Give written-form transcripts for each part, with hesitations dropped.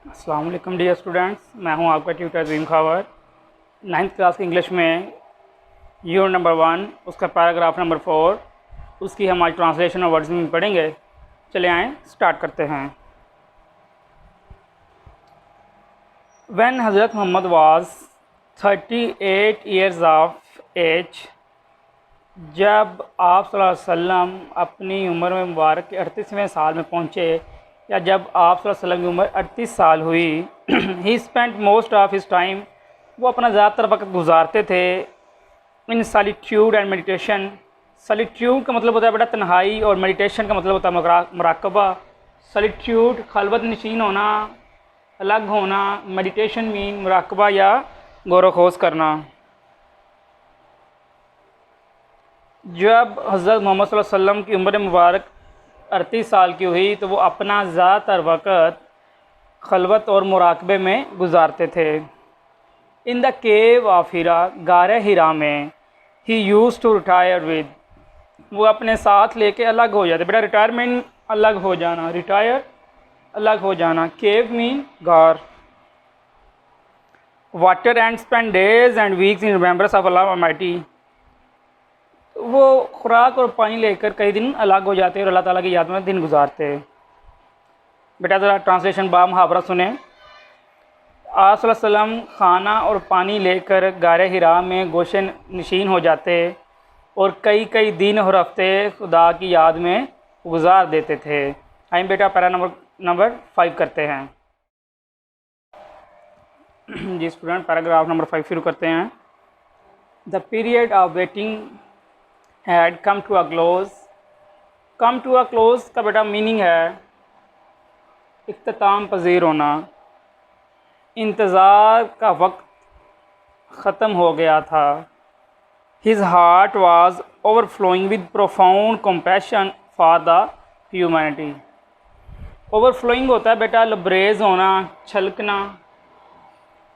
अस्सलाम वालेकुम dear students, मैं हूं आपका ट्यूटर ज़ीम खावर। 9th क्लास की इंग्लिश में यूनिट नंबर 1 उसका पैराग्राफ नंबर 4 उसकी हम आज ट्रांसलेशन और वर्ड्स में पढ़ेंगे। चले आएँ स्टार्ट करते हैं। When Hazrat Muhammad was 38 years of age, जब आप सल्लल्लाहु अलैहि वसल्लम अपनी उम्र में मुबारक के 38वें साल में पहुँचे, या जब आप सल्लल्लाहु अलैहि वसल्लम की उम्र 38 साल हुई, ही spent most of his time, वो अपना ज़्यादातर वक्त गुजारते थे इन सॉलिट्यूड एंड मेडिटेशन। सॉलिट्यूड का मतलब होता है बेटा तन्हाई, और मेडिटेशन का मतलब होता है मुराकबा। सॉलिट्यूड खलवत नशीन होना, अलग होना। मेडिटेशन मीन मुराकबा या गौर खोज करना। जब हज़रत मोहम्मद सल्लल्लाहु अलैहि वसल्लम की उम्र मुबारक 38 साल की हुई तो वो अपना ज़्यादातर वक़्त खलवत और मुराकबे में गुजारते थे। इन द केव ऑफ हिरा, गारे हिरा में, ही यूज़ टू रिटायर विद, वो अपने साथ लेके अलग हो जाते। बेटा रिटायरमेंट अलग हो जाना, रिटायर अलग हो जाना। केव मीन गार। Water and spend days and weeks in remembrance of Allah almighty, वो खुराक और पानी लेकर कई दिन अलग हो जाते और अल्लाह ताला की याद में दिन गुजारते। बेटा ज़रा ट्रांसलेशन बा मुहावरा सुने। आप सल्लल्लाहु अलैहि वसल्लम खाना और पानी लेकर गारे हिरा में गोशे नशीन हो जाते और कई कई दिन और हफ्ते खुदा की याद में गुजार देते थे। आइए बेटा पैरा नंबर 5 करते हैं। जी स्टूडेंट, पैराग्राफ नंबर 5 शुरू करते हैं। The period of waiting had come to a close. Come to a close का बेटा मीनिंग है इख्तिताम पजीर होना। इंतज़ार का वक्त ख़त्म हो गया था। His heart was overflowing with profound compassion for the humanity. Overflowing होता है बेटा लबरेज होना, छलकना।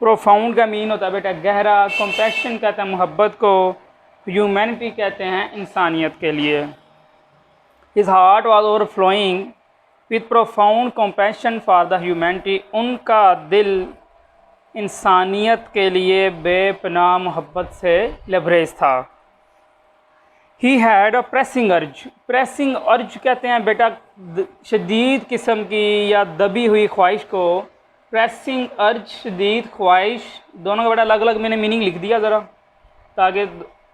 प्रोफाउंड का मीन होता है बेटा गहरा। कंपैशन कहते हैं मोहब्बत को। ह्यूमैनिटी कहते हैं इंसानियत के लिए। His heart was overflowing with profound compassion for the humanity, उनका दिल इंसानियत के लिए बेपनाह मोहब्बत से लबरेज था। ही हैड अ प्रेसिंग अर्ज। प्रेसिंग अर्ज कहते हैं बेटा शदीद किस्म की या दबी हुई ख्वाहिश को। प्रेसिंग अर्ज, शदीद ख्वाहिश, दोनों का बेटा अलग अलग मैंने मीनिंग लिख दिया ज़रा, ताकि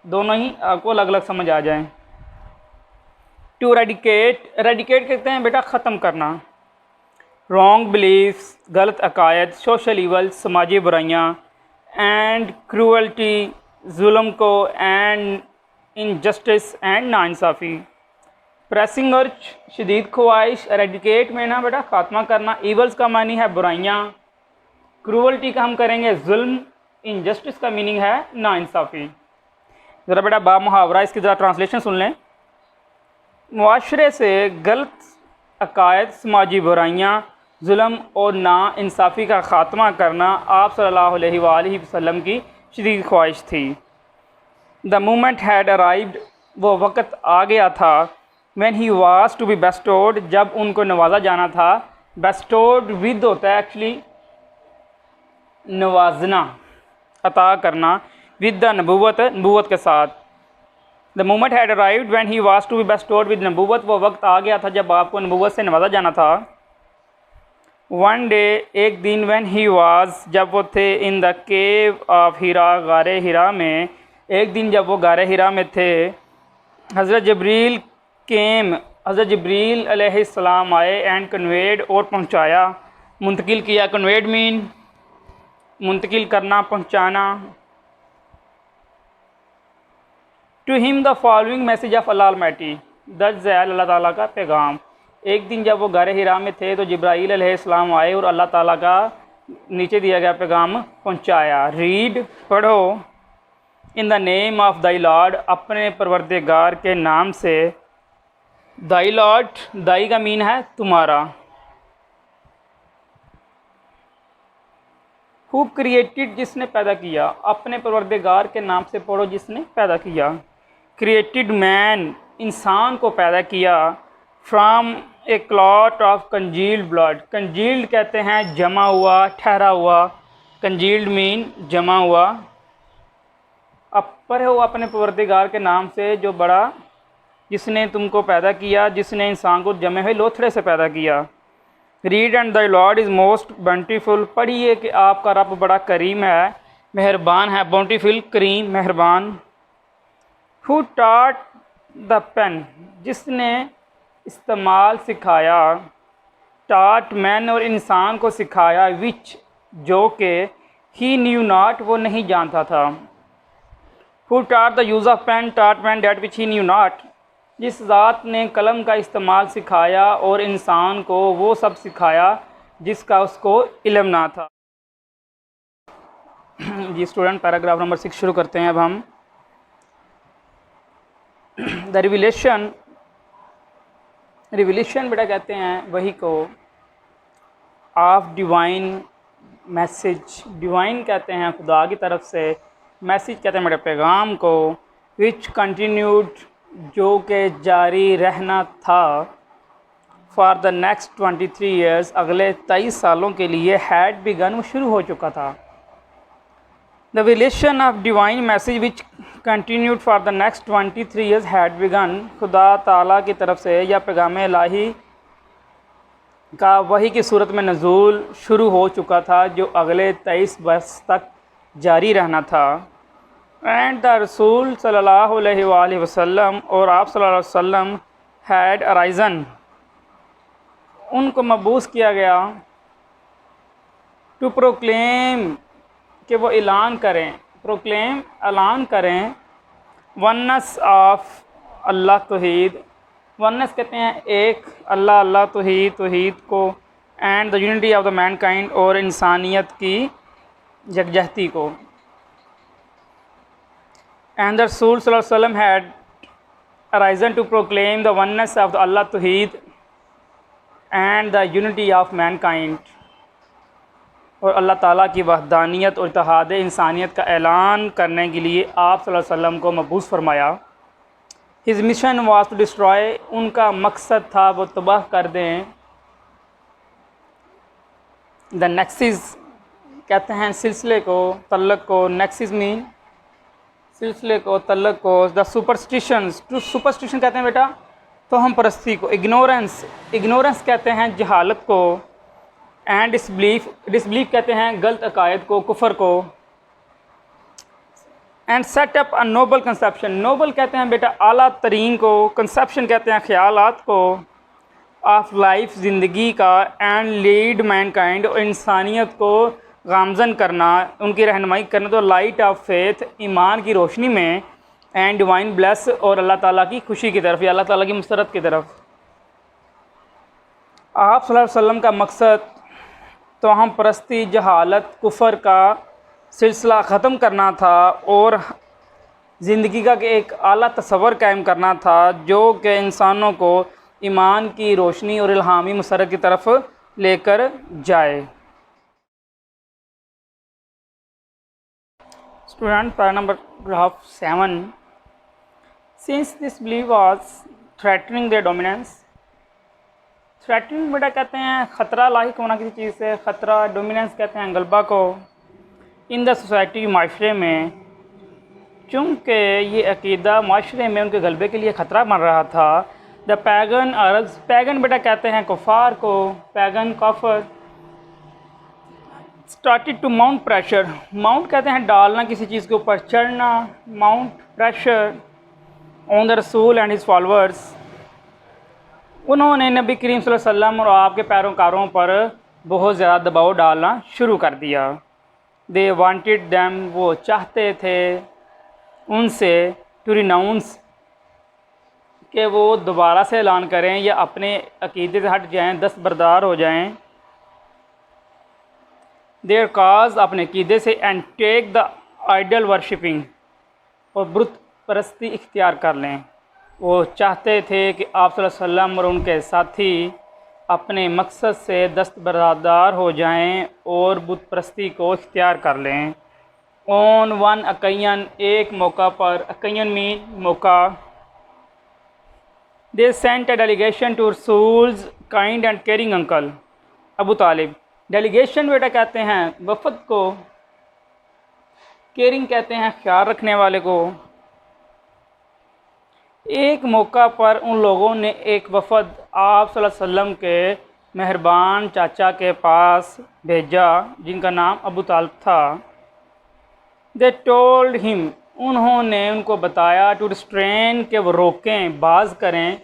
दोनों ही आपको अलग अलग समझ आ जाएं। टू रेडिकेट, रेडिकेट कहते हैं बेटा ख़त्म करना। रॉन्ग बिलीफ्स, गलत अकायद। सोशल ईवल, समाजी बुराइयाँ। एंड क्रूअल्टी, जुल्म को। एंड इनजस्टिस एंड नाइंसाफ़ी। प्रेसिंग अर्ज शदीद ख्वाहिश। रेडिकेट में ना बेटा ख़ात्मा करना। ईवल्स का मानी है बुराइयाँ। क्रूअल्टी का हम करेंगे जुल्म। इनजस्टिस का मीनिंग है नाइंसाफ़ी। ज़रा बेटा बा मुहावरा, इसकी ज़रा ट्रांसलेशन सुन लें। मुआशरे से गलत अकायद, समाजी बुराइयाँ, जुल्म और ना इंसाफ़ी का ख़ात्मा करना आप सल्लल्लाहु अलैहि वसल्लम की शदीद ख्वाहिश थी। द मोमेंट हैड अराइव्ड, वो वक़्त आ गया था। When he was to be bestowed, जब उनको नवाजा जाना था। बेस्टोर्ड विद होता है एक्चुअली नवाजना, अता करना। विद द नबूवत, नबूवत के साथ। The moment had arrived when he was to be bestowed with नबूवत, वो वक्त आ गया था जब आपको नबूवत से नवाजा जाना था। वन डे, एक दिन। व्हेन ही वाज, जब वो थे। इन द केव ऑफ हिरा, गारे हिरा में। एक दिन जब वो गारे हिरा में थे। हज़रत जबरील केम, हज़रत जबरील अलैहिस्सलाम आए। एंड कन्वेड, और पहुँचाया, मुंतकिल किया। कन्वेड मीन मुंतकिल करना, पहुँचाना। To him the following message of Allah almighty, दर्ज ज़ैल अल्लाह ताला का पैगाम। एक दिन जब वो गारे हिरा में थे तो जिब्राईल अलैहिस्सलाम आए और अल्लाह ताला का नीचे दिया गया पैगाम पहुँचाया। रीड, पढ़ो। In the name of thy Lord, अपने परवरदिगार के नाम से। दाई लॉर्ड, दाई का मीन है तुम्हारा। हु क्रिएटेड, जिसने पैदा किया। अपने परवरदिगार के नाम से पढ़ो, जिसने पैदा किया। क्रिएटेड मैन, इंसान को पैदा किया। From a clot of congealed blood. Congealed कहते हैं जमा हुआ, ठहरा हुआ। कंजील्ड मीन जमा हुआ। अब पढ़े हो अपने परवरदिगार के नाम से जो बड़ा, जिसने तुमको पैदा किया, जिसने इंसान को जमे हुए लोथड़े से पैदा किया। Read and the lord is most bountiful. पढ़िए कि आपका रब बड़ा करीम है, मेहरबान है। बॉन्टीफुल करीम, मेहरबान। हु टाट द पेन, जिसने इस्तेमाल सिखाया। टाट मैन और इंसान को सिखाया, विच जो के ही न्यू नॉट वो नहीं जानता था। हु टाट द यूज़ ऑफ पेन, टाट man that which he new not, जिस ज़ात ने कलम का इस्तेमाल सिखाया और इंसान को वो सब सिखाया जिसका उसको इल्म ना था। जी स्टूडेंट, पैराग्राफ नंबर 6 शुरू करते हैं अब हम। द रिविलेशन, रिविलेशन बेटा कहते हैं वही को ऑफ डिवाइन मैसेज। डिवाइन कहते हैं खुदा की तरफ से, मैसेज कहते हैं मेरे पैगाम को। विच कंटिन्यूड, जो कि जारी रहना था। फॉर द नेक्स्ट 23 ईयर्स, अगले 23 सालों के लिए। हैड बिगन, वो शुरू हो चुका था। The relation of divine message which continued for the next 23 years had begun, खुदा ताला की तरफ से या पैगाम इलाही का वही की सूरत में नज़ूल शुरू हो चुका था, जो अगले 23 वर्ष तक जारी रहना था। एंड द रसूल सल्लल्लाहु अलैहि वसल्लम, और आप सल्लल्लाहु अलैहि वसल्लम हैड अराइजन, उनको मबूस किया गया। टू प्रोक्लेम, कि वो ऐलान करें। प्रोक्लेम, ऐलान करें। Oneness of Allah, Towhid. Oneness कहते हैं एक, अल्लाह अल्लाह, तौहीद तौहीद को। And the unity of the Mankind, और इंसानियत की यकजहती को। एंड द रसूल सल्लल्लाहु अलैहि वसल्लम had arisen to proclaim the oneness of the Allah, तौहीद and the unity of mankind, और अल्लाह ताला की वहदानियत और इत्तेहाद इंसानियत का ऐलान करने के लिए आप सल्लल्लाहु अलैहि वसल्लम को मबूस फरमाया। His mission was to destroy, उनका मकसद था वो तबाह कर दें। द नेक्सिस कहते हैं सिलसिले को, तल्लक को। नेक्सिस मीन सिलसिले को, तल्लक को। द सुपरस्टिशंस, टू सुपरस्टिशन कहते हैं बेटा तो हम परस्ती को। इग्नोरेंस, इग्नोरेंस कहते हैं जहालत को। एंड डिसबिलीफ, डिसबिलीफ कहते हैं गलत अकायद को, कुफर को। And set up a noble conception, noble कहते हैं बेटा आला तरीन को। कंसेप्शन कहते हैं ख्यालात को। ऑफ लाइफ, ज़िंदगी का। एंड लीड मैनकाइंड, और इंसानियत को गामजन करना, उनकी रहनुमाई करना। तो लाइट ऑफ फेथ, ईमान की रोशनी में। एंड डिवाइन ब्लेस, और अल्लाह ताला की खुशी की तरफ या अल्लाह ताला की मसरत की तरफ। आप सल्लल्लाहु अलैहि वसल्लम का मकसद तो हम परस्ती, जहालत, कुफर का सिलसिला ख़त्म करना था, और ज़िंदगी का एक आला तस्वर कायम करना था, जो कि इंसानों को ईमान की रोशनी और इल्हामी मसरत की तरफ लेकर जाए। Student, paragraph 7। Since this believe was threatening there dominance. Threatening बेटा कहते हैं ख़तरा लाहिक होना किसी चीज़ से, ख़तरा। डोमिनेंस कहते हैं गलबा को। इन द सोसाइटी, माशरे में, चूँकि ये अकीदा माशरे में उनके गलबे के लिए ख़तरा बन रहा था। द पैगन अरब्स, पैगन बेटा कहते हैं कुफार को। पैगन, काफर। Started to mount pressure, mount कहते हैं डालना, किसी चीज़ के ऊपर चढ़ना। माउंट प्रेशर ऑन द रसूल एंड हिज फॉलोअर्स, उन्होंने नबी करीम सल्लल्लाहु अलैहि वसल्लम और आपके पैरोकारों पर बहुत ज़्यादा दबाव डालना शुरू कर दिया। दे वांटेड दैम, वो चाहते थे उनसे, टू रिनाउंस, कि वो दोबारा से ऐलान करें या अपने अकीदे से हट जाएं, दस्तबरदार हो जाएं। देयर काज, अपने अकीदे से। And take the idol worshipping, और बुत परस्ती इख्तियार कर लें। वो चाहते थे कि आप सल्लल्लाहु अलैहि वसल्लम और उनके साथी अपने मकसद से दस्तबरदार हो जाएं और बुत परस्ती को इख्तियार कर लें। ऑन वन अकैन, एक मौका पर। अकैन मीन मौका। They sent a delegation to रसूल्स kind and caring uncle Abu Talib. Delegation बेटा कहते हैं वफ़द को, केयरिंग कहते हैं ख्याल रखने वाले को। एक मौका पर उन लोगों ने एक वफ़द आप सल्लल्लाहु अलैहि वसल्लम के मेहरबान चाचा के पास भेजा जिनका नाम अबू तालिब था। दे टोल्ड हिम, उन्होंने उनको बताया, टू रिस्ट्रेन के वो रोकें, बाज करें,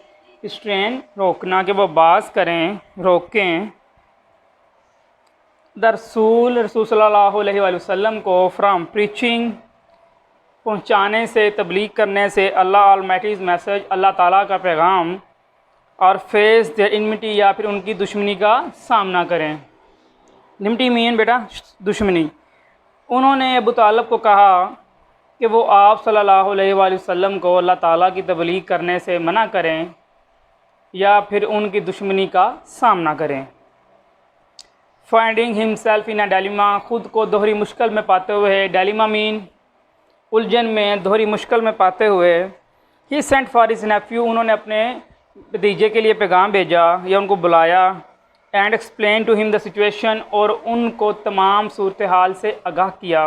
रिस्ट्रेन रोकना, के वो बाज करें, रोकें, द रसूल सल्लल्लाहु अलैहि वसल्लम को फ्राम प्रीचिंग, पहुँचाने से, तबलीग करने से, अल्लाह ऑलमाइटीज़ मैसेज, अल्लाह ताला का पैगाम, और फेस देयर इनमिटी, या फिर उनकी दुश्मनी का सामना करें। इनमिटी मीन बेटा दुश्मनी। उन्होंने अबू तालिब को कहा कि वो आप सल्लल्लाहु अलैहि वसल्लम को अल्लाह ताला की तबलीग करने से मना करें या फिर उनकी दुश्मनी का सामना करें। Finding himself in a dilemma, ख़ुद को दोहरी मुश्किल में पाते हुए, डायलिमा मीन उलझन में, दोहरी मुश्किल में पाते हुए। ही सेंट फॉर हिज नेफ्यू, उन्होंने अपने भतीजे के लिए पैगाम भेजा या उनको बुलाया। And explain to him the situation, और उनको तमाम सूरत हाल से आगाह किया।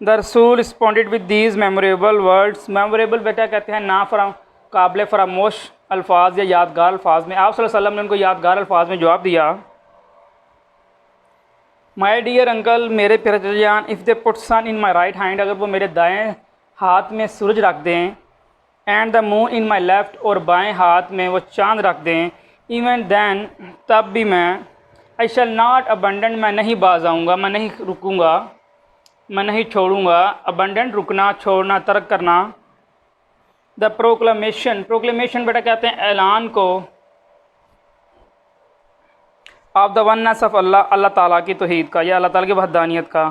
द रसूल responded with these memorable words, memorable बेटा कहते हैं ना काबिल फरामोश अल्फाज या यादगार अल्फाज में। आप सल्लल्लाहु अलैहि वसल्लम ने उनको यादगार अल्फाज में जवाब दिया। माई डियर अंकल, मेरे प्यारे जान, if they put sun in my right hand, अगर वो मेरे दाएं हाथ में सूरज रख दें, and the moon in my left, और बाएं हाथ में वो चांद रख दें, इवन दैन, तब भी मैं, आई शैल नॉट अबंडन, मैं नहीं बाज आऊँगा, मैं नहीं रुकूँगा, मैं नहीं छोड़ूँगा। अबंडेंट रुकना, छोड़ना, तर्क करना। द प्रोक्लेमेशन, प्रोक्लेमेशन बेटा कहते हैं ऐलान को, ऑफ द वननेस ऑफ अल्लाह, अल्लाह ताला की तौहीद का या अल्लाह ताला की वहदानियत का।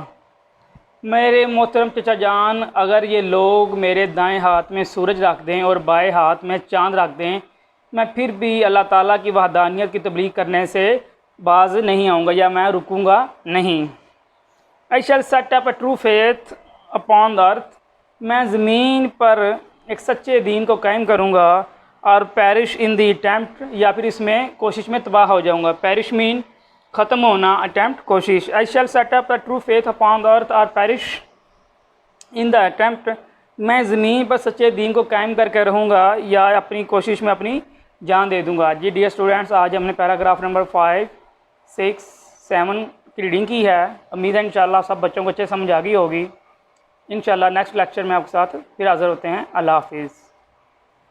मेरे मोहतरम चचा जान, अगर ये लोग मेरे दाएं हाथ में सूरज रख दें और बाएं हाथ में चांद रख दें, मैं फिर भी अल्लाह ताला की वहदानियत की तबलीग करने से बाज नहीं आऊँगा या मैं रुकूँगा नहीं। I shall set up a true faith upon the earth, मैं ज़मीन पर एक सच्चे दीन को कायम करूँगा। और पैरिश इन दी अटैम्प्ट, या फिर इसमें कोशिश में तबाह हो जाऊँगा। पैरिश मीन ख़त्म होना, अटैम्प्ट कोशिश। I shall set up the true faith upon the earth और पैरिश इन द अटैम्प्ट, मैं ज़मीन पर सच्चे दीन को कायम करके रहूँगा या अपनी कोशिश में अपनी जान दे दूँगा। जी डियर स्टूडेंट्स, आज हमने पैराग्राफ नंबर 5, 6, 7 की रीडिंग की है। उम्मीद है इंशाल्लाह सब बच्चों को अच्छे समझ आ गई होगी। इंशाल्लाह नेक्स्ट लेक्चर में आपके साथ फिर हाज़िर होते हैं। अल्लाह हाफिज़।